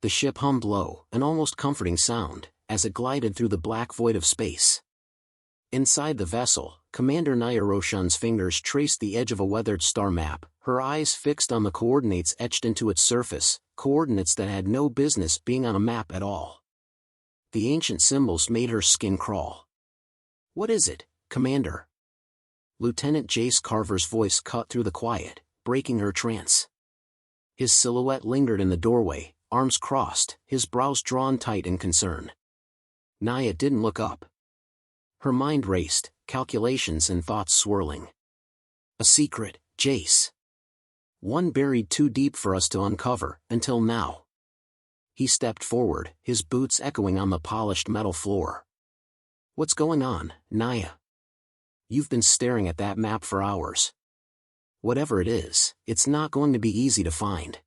The ship hummed low, an almost comforting sound, as it glided through the black void of space. Inside the vessel, Commander Naya Roshan's fingers traced the edge of a weathered star map, her eyes fixed on the coordinates etched into its surface, coordinates that had no business being on a map at all. The ancient symbols made her skin crawl. "What is it, Commander?" Lieutenant Jace Carver's voice cut through the quiet, breaking her trance. His silhouette lingered in the doorway, arms crossed, his brows drawn tight in concern. Naya didn't look up. Her mind raced, calculations and thoughts swirling. A secret, Jace. One buried too deep for us to uncover, until now. He stepped forward, his boots echoing on the polished metal floor. "What's going on, Naya? You've been staring at that map for hours. Whatever it is, it's not going to be easy to find."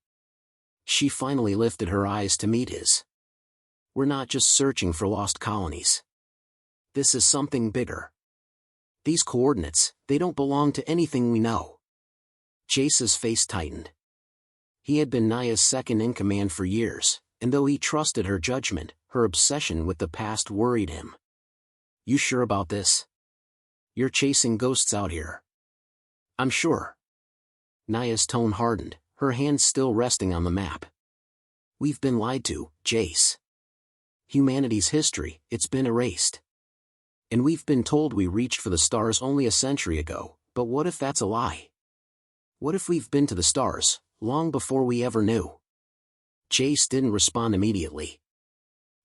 She finally lifted her eyes to meet his. "We're not just searching for lost colonies. This is something bigger. These coordinates, they don't belong to anything we know." Jace's face tightened. He had been Naya's second-in-command for years, and though he trusted her judgment, her obsession with the past worried him. "You sure about this? You're chasing ghosts out here?" "I'm sure." Naya's tone hardened, her hands still resting on the map. "We've been lied to, Jace. Humanity's history, it's been erased. And we've been told we reached for the stars only a century ago, but what if that's a lie? What if we've been to the stars, long before we ever knew?" Jace didn't respond immediately.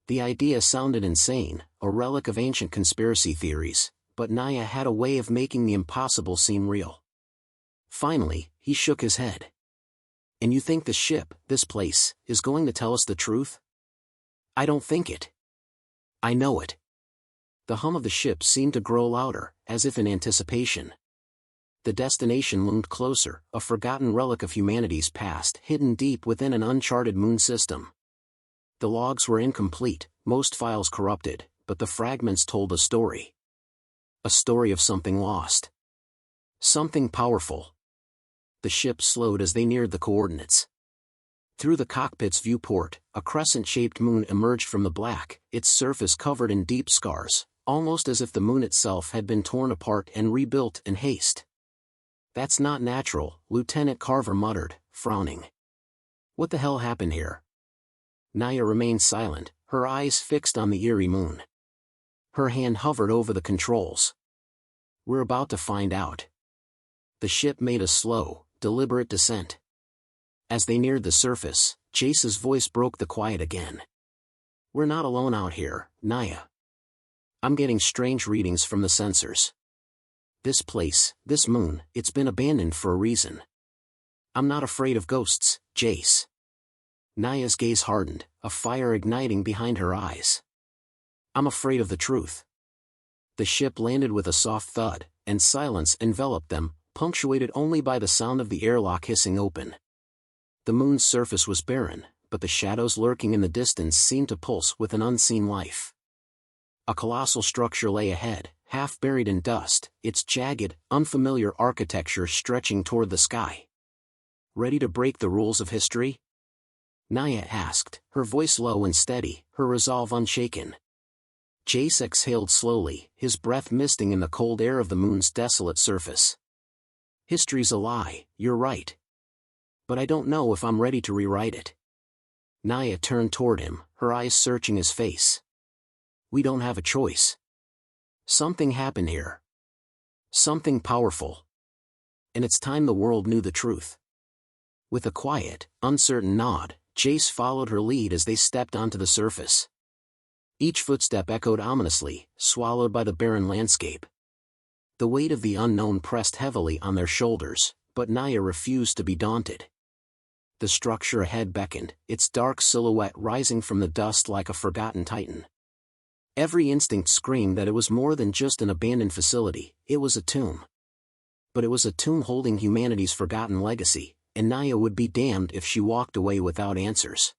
The idea sounded insane, a relic of ancient conspiracy theories, but Naya had a way of making the impossible seem real. Finally, he shook his head. "And you think the ship, this place, is going to tell us the truth?" "I don't think it. I know it." The hum of the ship seemed to grow louder, as if in anticipation. The destination loomed closer, a forgotten relic of humanity's past hidden deep within an uncharted moon system. The logs were incomplete, most files corrupted, but the fragments told a story. A story of something lost. Something powerful. The ship slowed as they neared the coordinates. Through the cockpit's viewport, a crescent-shaped moon emerged from the black, its surface covered in deep scars, almost as if the moon itself had been torn apart and rebuilt in haste. "That's not natural," Lieutenant Carver muttered, frowning. "What the hell happened here?" Naya remained silent, her eyes fixed on the eerie moon. Her hand hovered over the controls. "We're about to find out." The ship made a slow, deliberate descent. As they neared the surface, Jace's voice broke the quiet again. "We're not alone out here, Naya. I'm getting strange readings from the sensors. This place, this moon, it's been abandoned for a reason. I'm not afraid of ghosts, Jace." Naya's gaze hardened, a fire igniting behind her eyes. "I'm afraid of the truth." The ship landed with a soft thud, and silence enveloped them, punctuated only by the sound of the airlock hissing open. The moon's surface was barren, but the shadows lurking in the distance seemed to pulse with an unseen life. A colossal structure lay ahead, half buried in dust, its jagged, unfamiliar architecture stretching toward the sky. "Ready to break the rules of history?" Naya asked, her voice low and steady, her resolve unshaken. Jace exhaled slowly, his breath misting in the cold air of the moon's desolate surface. "History's a lie, you're right. But I don't know if I'm ready to rewrite it." Naya turned toward him, her eyes searching his face. "We don't have a choice. Something happened here. Something powerful. And it's time the world knew the truth." With a quiet, uncertain nod, Jace followed her lead as they stepped onto the surface. Each footstep echoed ominously, swallowed by the barren landscape. The weight of the unknown pressed heavily on their shoulders, but Naya refused to be daunted. The structure ahead beckoned, its dark silhouette rising from the dust like a forgotten titan. Every instinct screamed that it was more than just an abandoned facility, it was a tomb. But it was a tomb holding humanity's forgotten legacy, and Naya would be damned if she walked away without answers.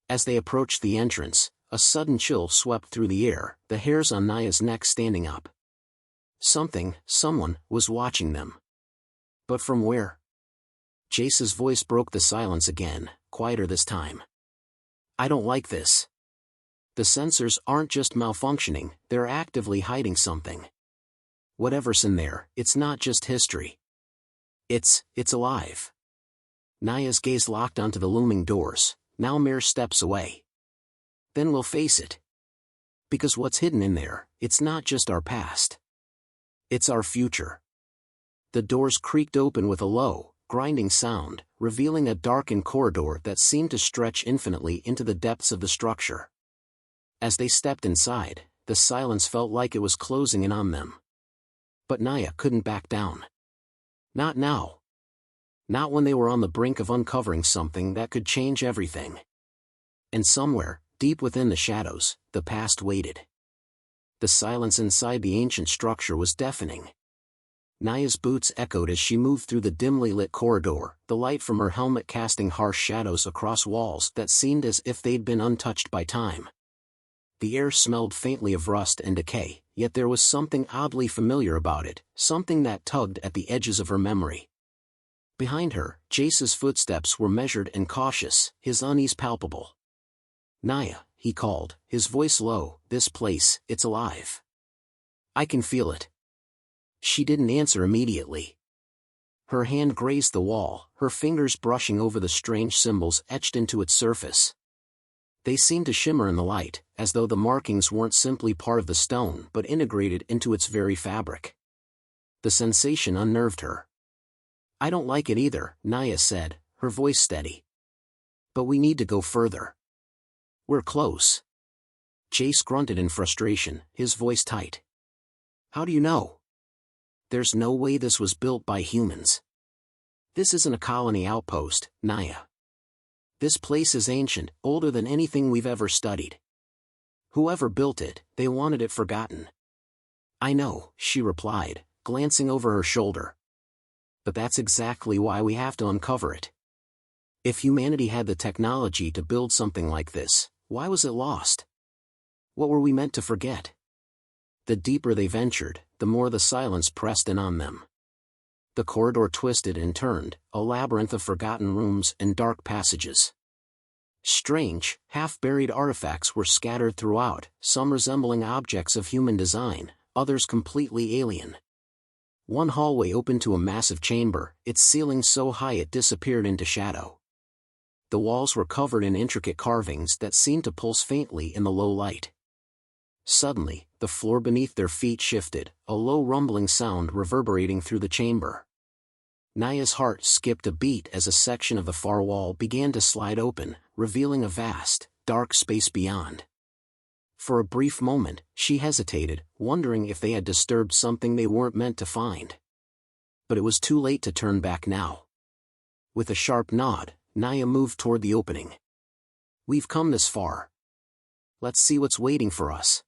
As they approached the entrance, a sudden chill swept through the air, the hairs on Naya's neck standing up. Someone, was watching them. But from where? Jace's voice broke the silence again, quieter this time. I don't like this. The sensors aren't just malfunctioning, they're actively hiding something. Whatever's in there, it's not just history. It's alive. Naya's gaze locked onto the looming doors, now mere steps away. Then we'll face it. Because what's hidden in there, it's not just our past. It's our future. The doors creaked open with a low, grinding sound, revealing a darkened corridor that seemed to stretch infinitely into the depths of the structure. As they stepped inside, the silence felt like it was closing in on them. But Naya couldn't back down. Not now. Not when they were on the brink of uncovering something that could change everything. And somewhere, deep within the shadows, the past waited. The silence inside the ancient structure was deafening. Naya's boots echoed as she moved through the dimly lit corridor, the light from her helmet casting harsh shadows across walls that seemed as if they'd been untouched by time. The air smelled faintly of rust and decay, yet there was something oddly familiar about it, something that tugged at the edges of her memory. Behind her, Jace's footsteps were measured and cautious, his unease palpable. "Naya," he called, his voice low, "this place, it's alive. I can feel it." She didn't answer immediately. Her hand grazed the wall, her fingers brushing over the strange symbols etched into its surface. They seemed to shimmer in the light, as though the markings weren't simply part of the stone but integrated into its very fabric. The sensation unnerved her. "I don't like it either," Naya said, her voice steady. "But we need to go further. We're close." Jace grunted in frustration, his voice tight. "How do you know? There's no way this was built by humans. This isn't a colony outpost, Naya. This place is ancient, older than anything we've ever studied. Whoever built it, they wanted it forgotten." "I know," she replied, glancing over her shoulder. "But that's exactly why we have to uncover it. If humanity had the technology to build something like this, why was it lost? What were we meant to forget?" The deeper they ventured, the more the silence pressed in on them. The corridor twisted and turned, a labyrinth of forgotten rooms and dark passages. Strange, half-buried artifacts were scattered throughout, some resembling objects of human design, others completely alien. One hallway opened to a massive chamber, its ceiling so high it disappeared into shadow. The walls were covered in intricate carvings that seemed to pulse faintly in the low light. Suddenly, the floor beneath their feet shifted, a low rumbling sound reverberating through the chamber. Naya's heart skipped a beat as a section of the far wall began to slide open, revealing a vast, dark space beyond. For a brief moment, she hesitated, wondering if they had disturbed something they weren't meant to find. But it was too late to turn back now. With a sharp nod, Naya moved toward the opening. "We've come this far. Let's see what's waiting for us."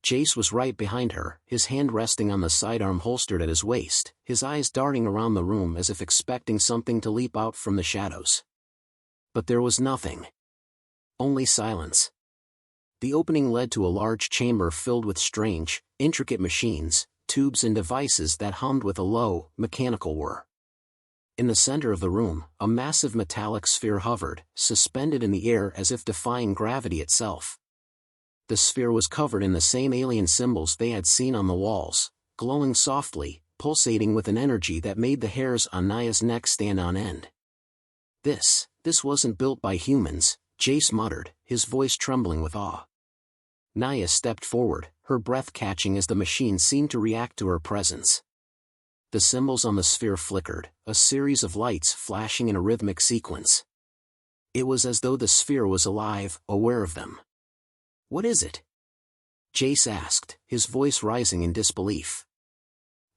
Jace was right behind her, his hand resting on the sidearm holstered at his waist, his eyes darting around the room as if expecting something to leap out from the shadows. But there was nothing. Only silence. The opening led to a large chamber filled with strange, intricate machines, tubes and devices that hummed with a low, mechanical whir. In the center of the room, a massive metallic sphere hovered, suspended in the air as if defying gravity itself. The sphere was covered in the same alien symbols they had seen on the walls, glowing softly, pulsating with an energy that made the hairs on Naya's neck stand on end. This wasn't built by humans," Jace muttered, his voice trembling with awe. Naya stepped forward, her breath catching as the machine seemed to react to her presence. The symbols on the sphere flickered, a series of lights flashing in a rhythmic sequence. It was as though the sphere was alive, aware of them. "What is it?" Jace asked, his voice rising in disbelief.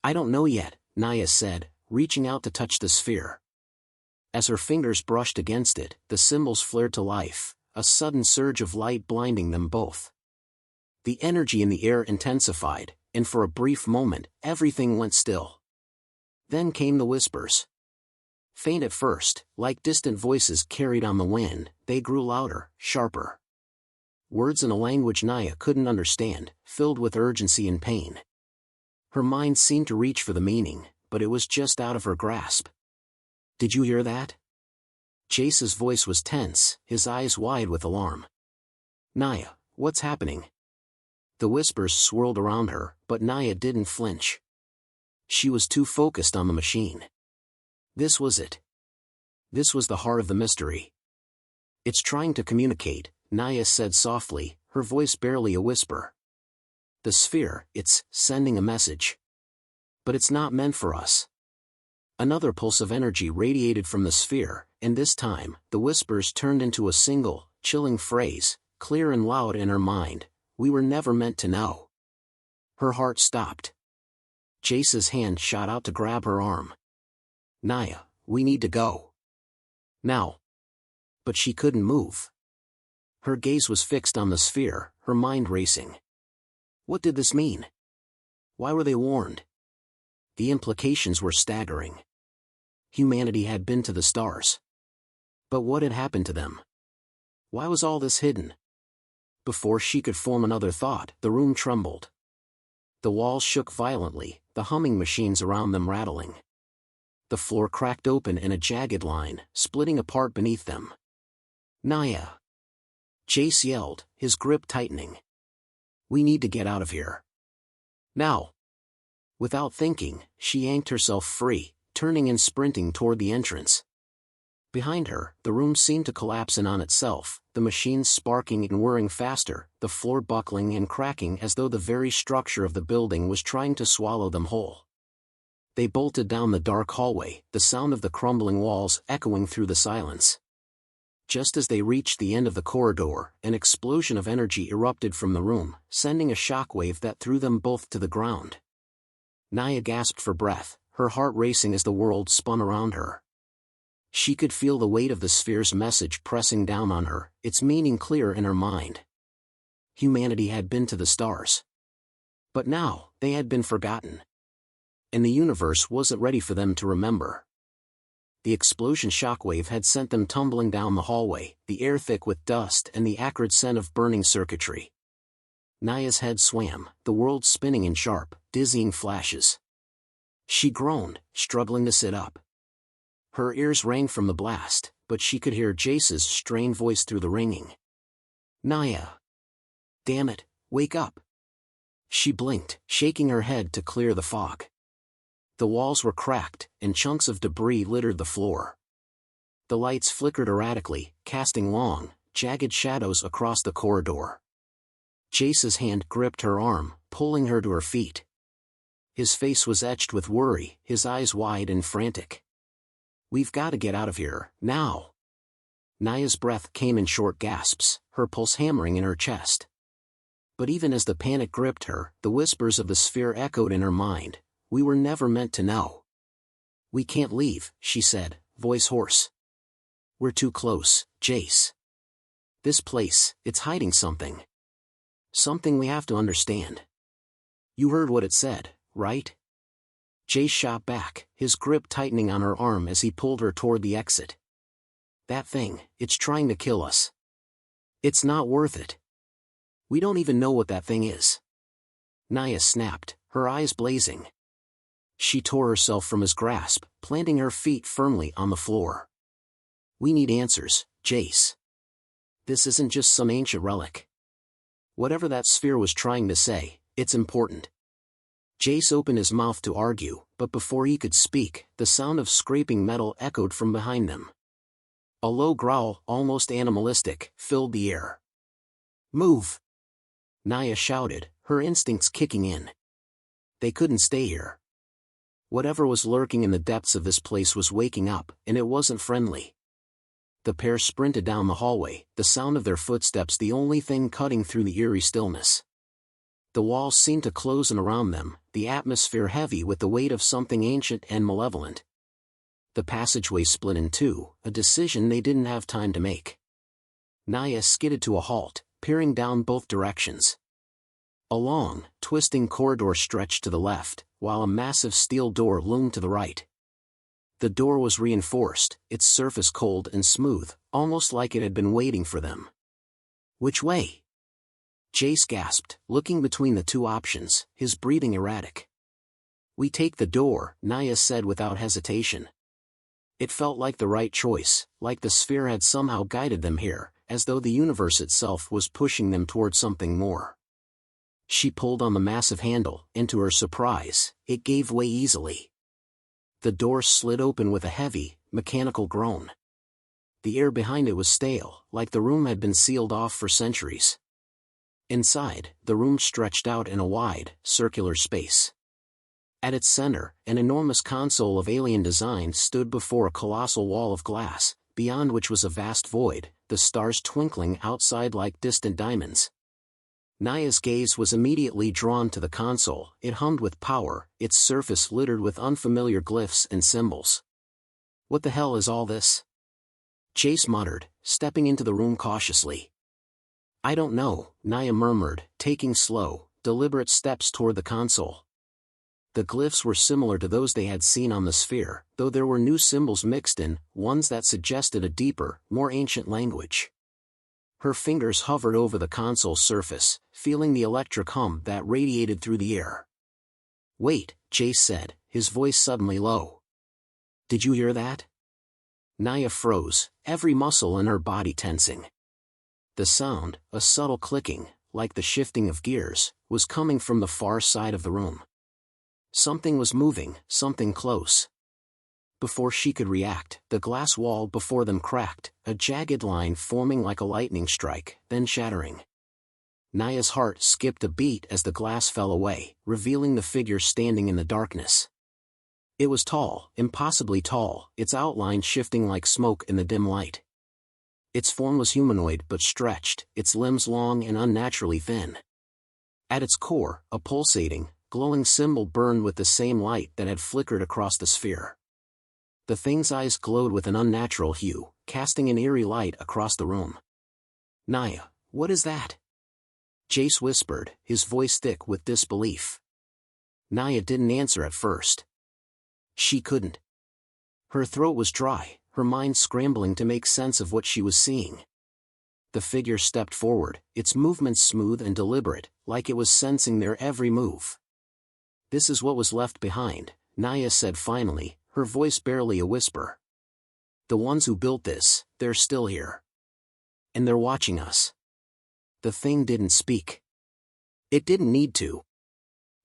"I don't know yet," Naya said, reaching out to touch the sphere. As her fingers brushed against it, the symbols flared to life, a sudden surge of light blinding them both. The energy in the air intensified, and for a brief moment, everything went still. Then came the whispers. Faint at first, like distant voices carried on the wind, they grew louder, sharper. Words in a language Naya couldn't understand, filled with urgency and pain. Her mind seemed to reach for the meaning, but it was just out of her grasp. "Did you hear that?" Jace's voice was tense, his eyes wide with alarm. "Naya, what's happening?" The whispers swirled around her, but Naya didn't flinch. She was too focused on the machine. This was it. This was the heart of the mystery. "It's trying to communicate," Naya said softly, her voice barely a whisper. "The sphere, it's sending a message. But it's not meant for us." Another pulse of energy radiated from the sphere, and this time, the whispers turned into a single, chilling phrase, clear and loud in her mind: "We were never meant to know." Her heart stopped. Jace's hand shot out to grab her arm. "Naya, we need to go. Now." But she couldn't move. Her gaze was fixed on the sphere, her mind racing. What did this mean? Why were they warned? The implications were staggering. Humanity had been to the stars. But what had happened to them? Why was all this hidden? Before she could form another thought, the room trembled. The walls shook violently, the humming machines around them rattling. The floor cracked open in a jagged line, splitting apart beneath them. "Naya!" Jace yelled, his grip tightening. "We need to get out of here. Now!" Without thinking, she yanked herself free, turning and sprinting toward the entrance. Behind her, the room seemed to collapse in on itself, the machines sparking and whirring faster, the floor buckling and cracking as though the very structure of the building was trying to swallow them whole. They bolted down the dark hallway, the sound of the crumbling walls echoing through the silence. Just as they reached the end of the corridor, an explosion of energy erupted from the room, sending a shockwave that threw them both to the ground. Naya gasped for breath, her heart racing as the world spun around her. She could feel the weight of the sphere's message pressing down on her, its meaning clear in her mind. Humanity had been to the stars. But now, they had been forgotten. And the universe wasn't ready for them to remember. The explosion shockwave had sent them tumbling down the hallway, the air thick with dust and the acrid scent of burning circuitry. Naya's head swam, the world spinning in sharp, dizzying flashes. She groaned, struggling to sit up. Her ears rang from the blast, but she could hear Jace's strained voice through the ringing. "Naya! Damn it, wake up!" She blinked, shaking her head to clear the fog. The walls were cracked, and chunks of debris littered the floor. The lights flickered erratically, casting long, jagged shadows across the corridor. Jace's hand gripped her arm, pulling her to her feet. His face was etched with worry, his eyes wide and frantic. "We've got to get out of here, now!" Naya's breath came in short gasps, her pulse hammering in her chest. But even as the panic gripped her, the whispers of the sphere echoed in her mind. "We were never meant to know." "We can't leave," she said, voice hoarse. "We're too close, Jace. This place, it's hiding something. Something we have to understand. You heard what it said, right?" Jace shot back, his grip tightening on her arm as he pulled her toward the exit. "That thing, it's trying to kill us. It's not worth it. We don't even know what that thing is." Naya snapped, her eyes blazing. She tore herself from his grasp, planting her feet firmly on the floor. "We need answers, Jace. This isn't just some ancient relic. Whatever that sphere was trying to say, it's important." Jace opened his mouth to argue, but before he could speak, the sound of scraping metal echoed from behind them. A low growl, almost animalistic, filled the air. "Move!" Naya shouted, her instincts kicking in. They couldn't stay here. Whatever was lurking in the depths of this place was waking up, and it wasn't friendly. The pair sprinted down the hallway, the sound of their footsteps the only thing cutting through the eerie stillness. The walls seemed to close in around them, the atmosphere heavy with the weight of something ancient and malevolent. The passageway split in two, a decision they didn't have time to make. Naya skidded to a halt, peering down both directions. A long, twisting corridor stretched to the left, while a massive steel door loomed to the right. The door was reinforced, its surface cold and smooth, almost like it had been waiting for them. "Which way?" Jace gasped, looking between the two options, his breathing erratic. "We take the door," Naya said without hesitation. It felt like the right choice, like the sphere had somehow guided them here, as though the universe itself was pushing them toward something more. She pulled on the massive handle, and to her surprise, it gave way easily. The door slid open with a heavy, mechanical groan. The air behind it was stale, like the room had been sealed off for centuries. Inside, the room stretched out in a wide, circular space. At its center, an enormous console of alien design stood before a colossal wall of glass, beyond which was a vast void, the stars twinkling outside like distant diamonds. Naya's gaze was immediately drawn to the console. It hummed with power, its surface littered with unfamiliar glyphs and symbols. "What the hell is all this?" Jace muttered, stepping into the room cautiously. "I don't know," Naya murmured, taking slow, deliberate steps toward the console. The glyphs were similar to those they had seen on the sphere, though there were new symbols mixed in, ones that suggested a deeper, more ancient language. Her fingers hovered over the console's surface, feeling the electric hum that radiated through the air. "Wait," Jace said, his voice suddenly low. "Did you hear that?" Naya froze, every muscle in her body tensing. The sound, a subtle clicking, like the shifting of gears, was coming from the far side of the room. Something was moving, something close. Before she could react, the glass wall before them cracked, a jagged line forming like a lightning strike, then shattering. Naya's heart skipped a beat as the glass fell away, revealing the figure standing in the darkness. It was tall, impossibly tall, its outline shifting like smoke in the dim light. Its form was humanoid but stretched, its limbs long and unnaturally thin. At its core, a pulsating, glowing symbol burned with the same light that had flickered across the sphere. The thing's eyes glowed with an unnatural hue, casting an eerie light across the room. "Naya, what is that?" Jace whispered, his voice thick with disbelief. Naya didn't answer at first. She couldn't. Her throat was dry, her mind scrambling to make sense of what she was seeing. The figure stepped forward, its movements smooth and deliberate, like it was sensing their every move. "This is what was left behind," Naya said finally, her voice barely a whisper. "The ones who built this, they're still here. And they're watching us." The thing didn't speak. It didn't need to.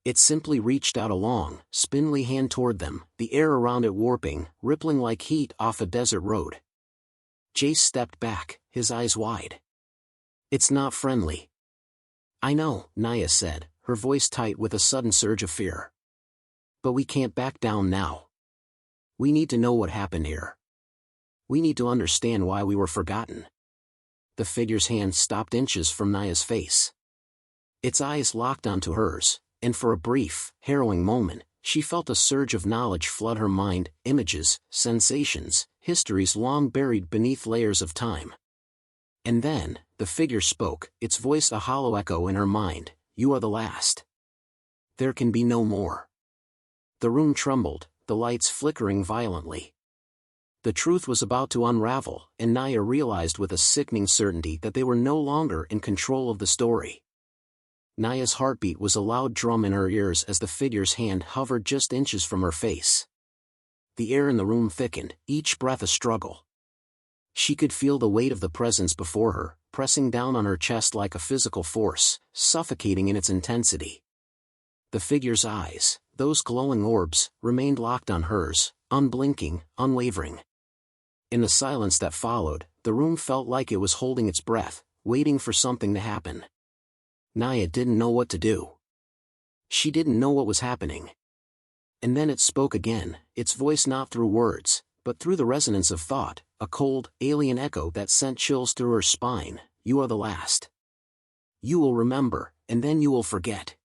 It simply reached out a long, spindly hand toward them, the air around it warping, rippling like heat off a desert road. Jace stepped back, his eyes wide. "It's not friendly." "I know," Naya said, her voice tight with a sudden surge of fear. "But we can't back down now. We need to know what happened here. We need to understand why we were forgotten." The figure's hand stopped inches from Naya's face. Its eyes locked onto hers, and for a brief, harrowing moment, she felt a surge of knowledge flood her mind, images, sensations, histories long buried beneath layers of time. And then, the figure spoke, its voice a hollow echo in her mind, "You are the last. There can be no more." The room trembled, the lights flickering violently. The truth was about to unravel, and Naya realized with a sickening certainty that they were no longer in control of the story. Naya's heartbeat was a loud drum in her ears as the figure's hand hovered just inches from her face. The air in the room thickened, each breath a struggle. She could feel the weight of the presence before her, pressing down on her chest like a physical force, suffocating in its intensity. The figure's eyes, those glowing orbs, remained locked on hers, unblinking, unwavering. In the silence that followed, the room felt like it was holding its breath, waiting for something to happen. Naya didn't know what to do. She didn't know what was happening. And then it spoke again, its voice not through words, but through the resonance of thought, a cold, alien echo that sent chills through her spine. "You are the last. You will remember, and then you will forget.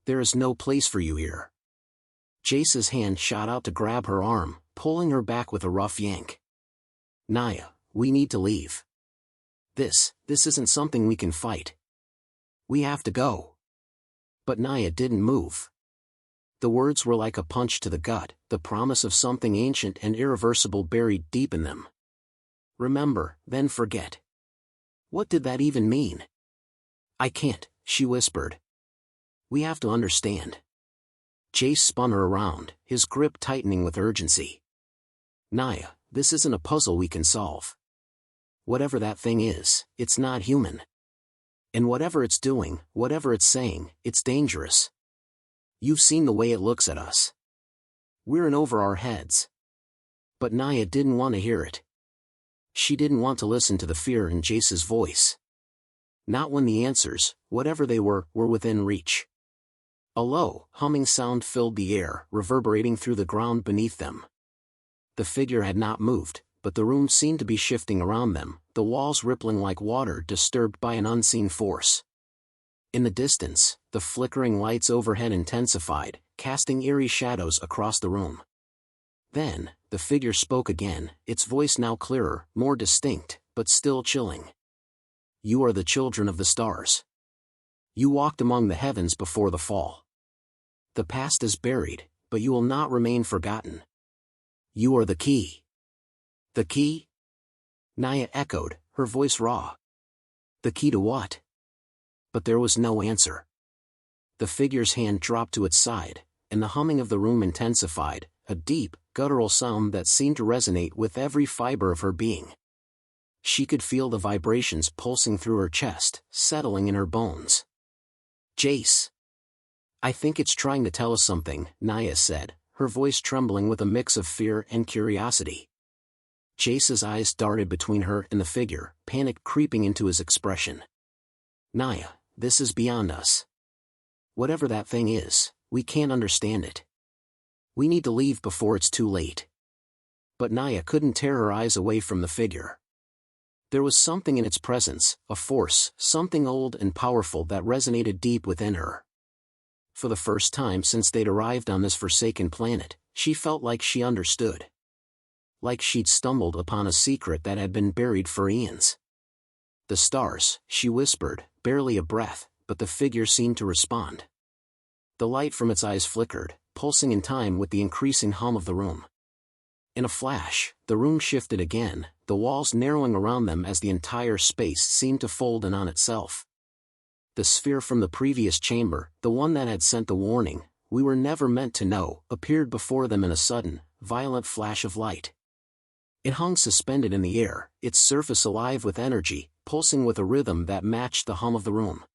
There is no place for you here." Jace's hand shot out to grab her arm, pulling her back with a rough yank. "Naya, we need to leave. This isn't something we can fight. We have to go." But Naya didn't move. The words were like a punch to the gut, the promise of something ancient and irreversible buried deep in them. Remember, then forget. What did that even mean? "I can't," she whispered. "We have to understand." Jace spun her around, his grip tightening with urgency. Naya, this isn't a puzzle we can solve. Whatever that thing is, it's not human. And whatever it's doing, whatever it's saying, it's dangerous. You've seen the way it looks at us. We're in over our heads. But Naya didn't want to hear it. She didn't want to listen to the fear in Jace's voice. Not when the answers, whatever they were within reach. A low, humming sound filled the air, reverberating through the ground beneath them. The figure had not moved, but the room seemed to be shifting around them, the walls rippling like water disturbed by an unseen force. In the distance, the flickering lights overhead intensified, casting eerie shadows across the room. Then, the figure spoke again, its voice now clearer, more distinct, but still chilling. You are the children of the stars. You walked among the heavens before the fall. The past is buried, but you will not remain forgotten. You are the key. The key? Naya echoed, her voice raw. The key to what? But there was no answer. The figure's hand dropped to its side, and the humming of the room intensified, a deep, guttural sound that seemed to resonate with every fiber of her being. She could feel the vibrations pulsing through her chest, settling in her bones. Jace. I think it's trying to tell us something, Naya said, her voice trembling with a mix of fear and curiosity. Jace's eyes darted between her and the figure, panic creeping into his expression. Naya, this is beyond us. Whatever that thing is, we can't understand it. We need to leave before it's too late. But Naya couldn't tear her eyes away from the figure. There was something in its presence, a force, something old and powerful that resonated deep within her. For the first time since they'd arrived on this forsaken planet, she felt like she understood. Like she'd stumbled upon a secret that had been buried for eons. The stars, she whispered, barely a breath, but the figure seemed to respond. The light from its eyes flickered, pulsing in time with the increasing hum of the room. In a flash, the room shifted again, the walls narrowing around them as the entire space seemed to fold in on itself. The sphere from the previous chamber, the one that had sent the warning, "We were never meant to know," appeared before them in a sudden, violent flash of light. It hung suspended in the air, its surface alive with energy, pulsing with a rhythm that matched the hum of the room.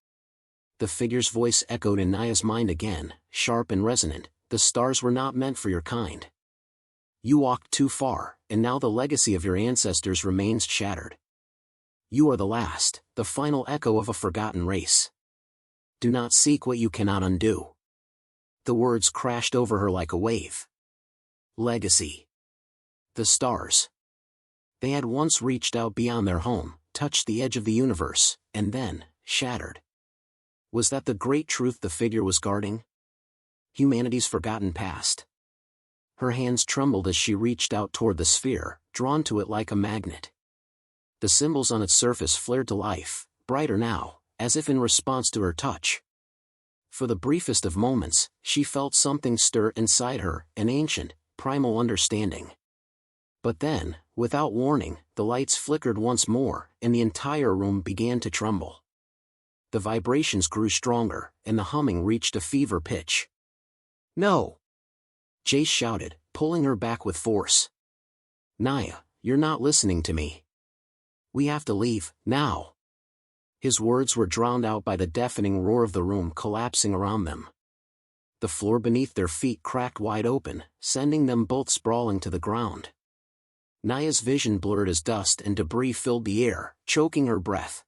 The figure's voice echoed in Naya's mind again, sharp and resonant, "The stars were not meant for your kind. You walked too far, and now the legacy of your ancestors remains shattered. You are the last, the final echo of a forgotten race. Do not seek what you cannot undo." The words crashed over her like a wave. Legacy. The stars. They had once reached out beyond their home, touched the edge of the universe, and then, shattered. Was that the great truth the figure was guarding? Humanity's forgotten past. Her hands trembled as she reached out toward the sphere, drawn to it like a magnet. The symbols on its surface flared to life, brighter now, as if in response to her touch. For the briefest of moments, she felt something stir inside her, an ancient, primal understanding. But then, without warning, the lights flickered once more, and the entire room began to tremble. The vibrations grew stronger, and the humming reached a fever pitch. "No!" Jace shouted, pulling her back with force. "Naya, you're not listening to me. We have to leave, now." His words were drowned out by the deafening roar of the room collapsing around them. The floor beneath their feet cracked wide open, sending them both sprawling to the ground. Naya's vision blurred as dust and debris filled the air, choking her breath.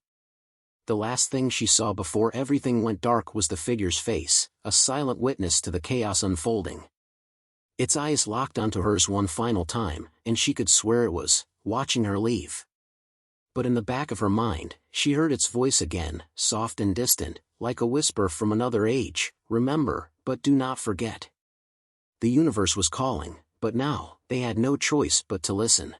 The last thing she saw before everything went dark was the figure's face, a silent witness to the chaos unfolding. Its eyes locked onto hers one final time, and she could swear it was watching her leave. But in the back of her mind, she heard its voice again, soft and distant, like a whisper from another age, "Remember, but do not forget." The universe was calling, but now, they had no choice but to listen.